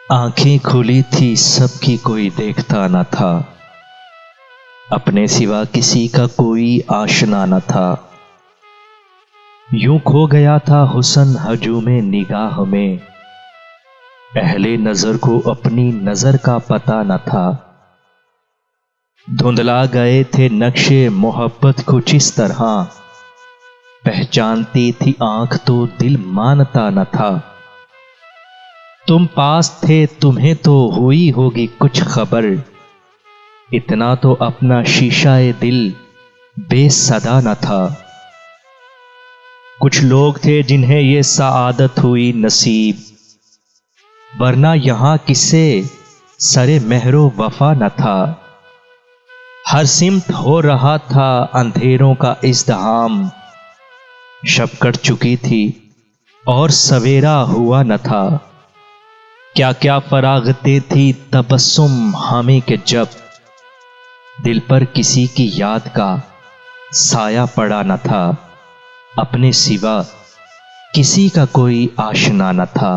आंखें खुली थी सबकी, कोई देखता न था। अपने सिवा किसी का कोई आशना न था। यूं खो गया था हुस्न हजूमे निगाह में, पहले नजर को अपनी नजर का पता न था। धुंधला गए थे नक्शे मोहब्बत कुछ इस तरह, पहचानती थी आंख तो दिल मानता न था। तुम पास थे तुम्हें तो हुई होगी कुछ खबर, इतना तो अपना शीशाए दिल बेसदा न था। कुछ लोग थे जिन्हें ये सआदत हुई नसीब, वरना यहां किससे सरे महरो वफा न था। हर सिमत हो रहा था अंधेरों का इज़्दिहाम, शब कट चुकी थी और सवेरा हुआ न था। क्या क्या फरागते थी तबस्सुम हमें के जब, दिल पर किसी की याद का साया पड़ा न था। अपने सिवा किसी का कोई आशना न था।